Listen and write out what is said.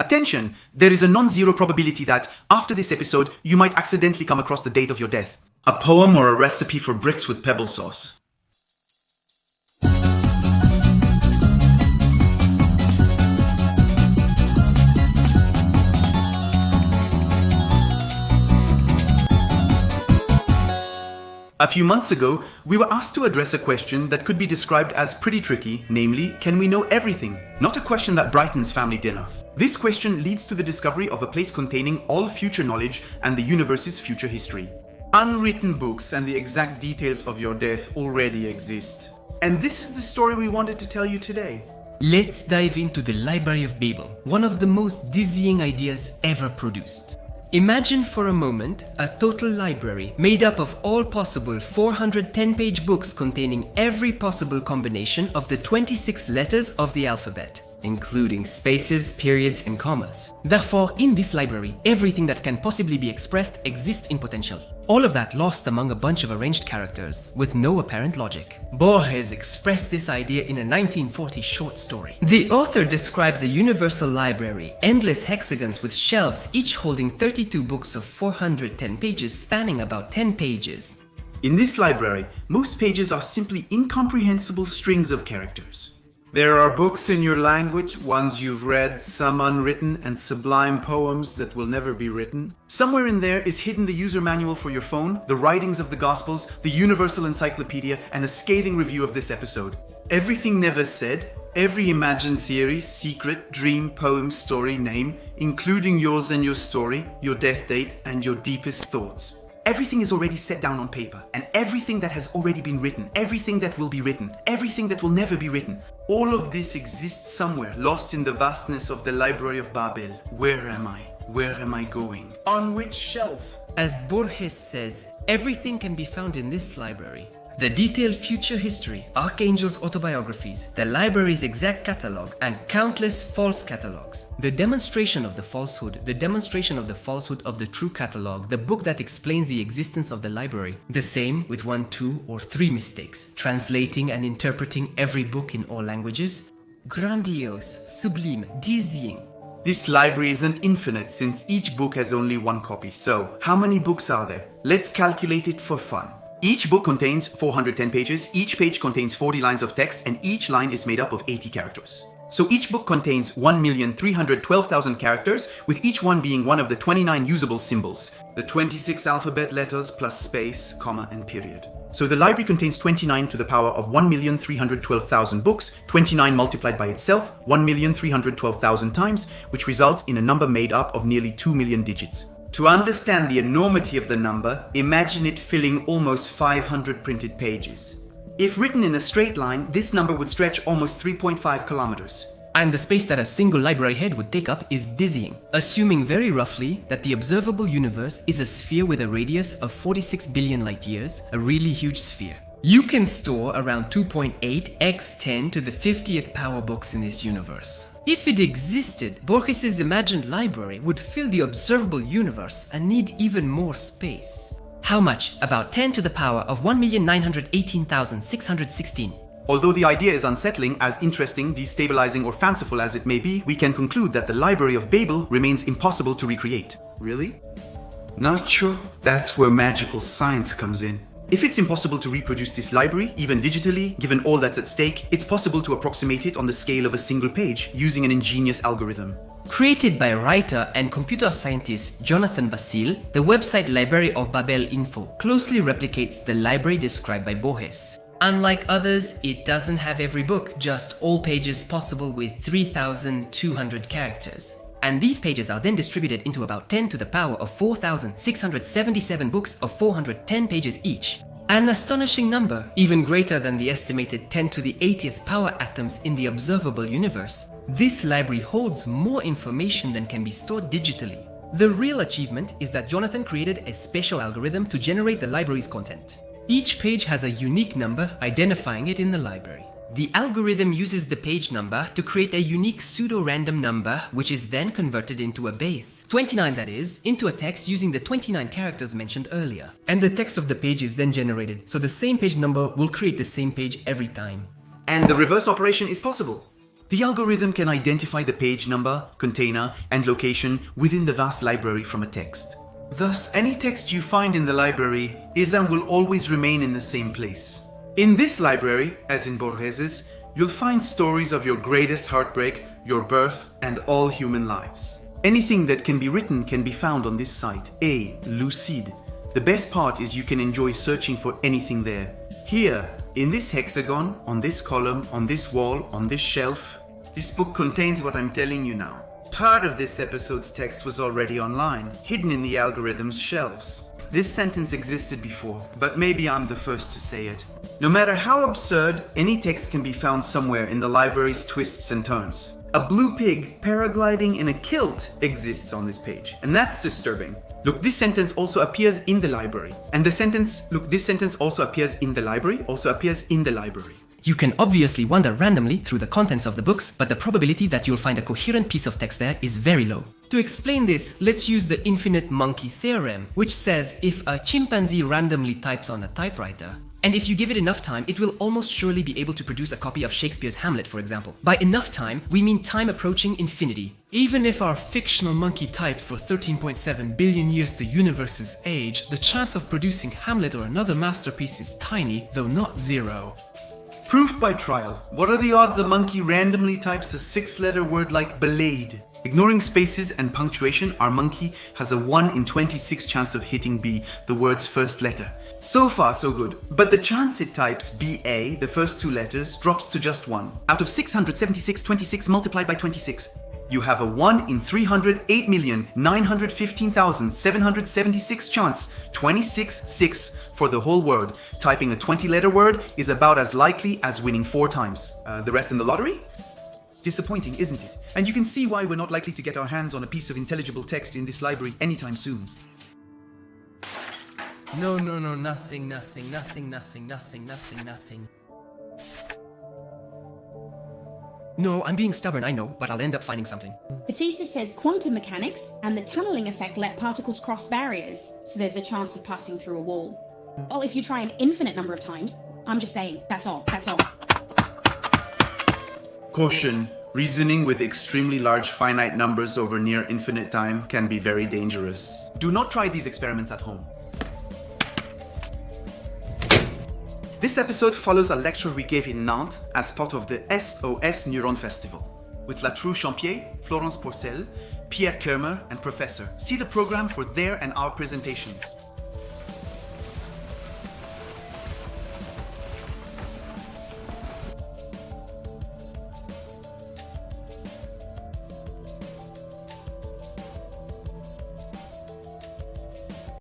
Attention! There is a non-zero probability that, after this episode, you might accidentally come across the date of your death. A poem or a recipe for bricks with pebble sauce. A few months ago, we were asked to address a question that could be described as pretty tricky, namely, can we know everything? Not a question that brightens family dinner. This question leads to the discovery of a place containing all future knowledge and the universe's future history. Unwritten books and the exact details of your death already exist. And this is the story we wanted to tell you today. Let's dive into the Library of Babel, one of the most dizzying ideas ever produced. Imagine for a moment a total library made up of all possible 410-page books containing every possible combination of the 26 letters of the alphabet, including spaces, periods, and commas. Therefore, in this library, everything that can possibly be expressed exists in potential. All of that lost among a bunch of arranged characters, with no apparent logic. Borges expressed this idea in a 1940 short story. The author describes a universal library, endless hexagons with shelves each holding 32 books of 410 pages spanning about 10 pages. In this library, most pages are simply incomprehensible strings of characters. There are books in your language, ones you've read, some unwritten, and sublime poems that will never be written. Somewhere in there is hidden the user manual for your phone, the writings of the Gospels, the Universal Encyclopedia, and a scathing review of this episode. Everything never said, every imagined theory, secret, dream, poem, story, name, including yours and your story, your death date, and your deepest thoughts. Everything is already set down on paper, and everything that has already been written, everything that will be written, everything that will never be written, all of this exists somewhere, lost in the vastness of the Library of Babel. Where am I? Where am I going? On which shelf? As Borges says, everything can be found in this library. The detailed future history, archangels' autobiographies, the library's exact catalogue, and countless false catalogues. The demonstration of the falsehood of the true catalogue, the book that explains the existence of the library. The same with 1, 2, or 3 mistakes, translating and interpreting every book in all languages. Grandiose, sublime, dizzying. This library isn't infinite since each book has only one copy. So, how many books are there? Let's calculate it for fun. Each book contains 410 pages, each page contains 40 lines of text, and each line is made up of 80 characters. So each book contains 1,312,000 characters, with each one being one of the 29 usable symbols, the 26 alphabet letters plus space, comma, and period. So the library contains 29 to the power of 1,312,000 books, 29 multiplied by itself, 1,312,000 times, which results in a number made up of nearly 2 million digits. To understand the enormity of the number, imagine it filling almost 500 printed pages. If written in a straight line, this number would stretch almost 3.5 kilometers. And the space that a single library head would take up is dizzying, assuming very roughly that the observable universe is a sphere with a radius of 46 billion light years, a really huge sphere. You can store around 2.8 x 10 to the 50th power books in this universe. If it existed, Borges' imagined library would fill the observable universe and need even more space. How much? About 10 to the power of 1,918,616. Although the idea is unsettling, as interesting, destabilizing, or fanciful as it may be, we can conclude that the Library of Babel remains impossible to recreate. Really? Not sure? That's where magical science comes in. If it's impossible to reproduce this library, even digitally, given all that's at stake, it's possible to approximate it on the scale of a single page, using an ingenious algorithm. Created by writer and computer scientist Jonathan Basile, the website Library of Babel Info closely replicates the library described by Borges. Unlike others, it doesn't have every book, just all pages possible with 3,200 characters. And these pages are then distributed into about 10 to the power of 4,677 books of 410 pages each. An astonishing number, even greater than the estimated 10 to the 80th power atoms in the observable universe. This library holds more information than can be stored digitally. The real achievement is that Jonathan created a special algorithm to generate the library's content. Each page has a unique number identifying it in the library. The algorithm uses the page number to create a unique pseudo-random number, which is then converted into a base, 29 that is, into a text using the 29 characters mentioned earlier. And the text of the page is then generated, so the same page number will create the same page every time. And the reverse operation is possible. The algorithm can identify the page number, container, and location within the vast library from a text. Thus, any text you find in the library is and will always remain in the same place. In this library, as in Borges's, you'll find stories of your greatest heartbreak, your birth, and all human lives. Anything that can be written can be found on this site. Lucide. The best part is you can enjoy searching for anything there. Here, in this hexagon, on this column, on this wall, on this shelf, this book contains what I'm telling you now. Part of this episode's text was already online, hidden in the algorithm's shelves. This sentence existed before, but maybe I'm the first to say it. No matter how absurd, any text can be found somewhere in the library's twists and turns. A blue pig paragliding in a kilt exists on this page, and that's disturbing. Look, this sentence also appears in the library. And this sentence also appears in the library, You can obviously wander randomly through the contents of the books, but the probability that you'll find a coherent piece of text there is very low. To explain this, let's use the infinite monkey theorem, which says if a chimpanzee randomly types on a typewriter, and if you give it enough time, it will almost surely be able to produce a copy of Shakespeare's Hamlet, for example. By enough time, we mean time approaching infinity. Even if our fictional monkey typed for 13.7 billion years the universe's age, the chance of producing Hamlet or another masterpiece is tiny, though not zero. Proof by trial. What are the odds a monkey randomly types a 6-letter word like belade? Ignoring spaces and punctuation, our monkey has a 1 in 26 chance of hitting B, the word's first letter. So far, so good. But the chance it types BA, the first 2 letters, drops to just 1. Out of 676, 26 multiplied by 26. You have a 1 in 308,915,776 chance, 26-6 for the whole word. Typing a 20-letter word is about as likely as winning 4 times. The rest in the lottery? Disappointing, isn't it? And you can see why we're not likely to get our hands on a piece of intelligible text in this library anytime soon. No, nothing. No, I'm being stubborn, I know, but I'll end up finding something. The thesis says quantum mechanics and the tunneling effect let particles cross barriers, so there's a chance of passing through a wall. Well, if you try an infinite number of times, I'm just saying, that's all. Caution. Reasoning with extremely large finite numbers over near infinite time can be very dangerous. Do not try these experiments at home. This episode follows a lecture we gave in Nantes as part of the SOS Neuron Festival with Latrou Champier, Florence Porcel, Pierre Kermer, and Professor. See the program for their and our presentations.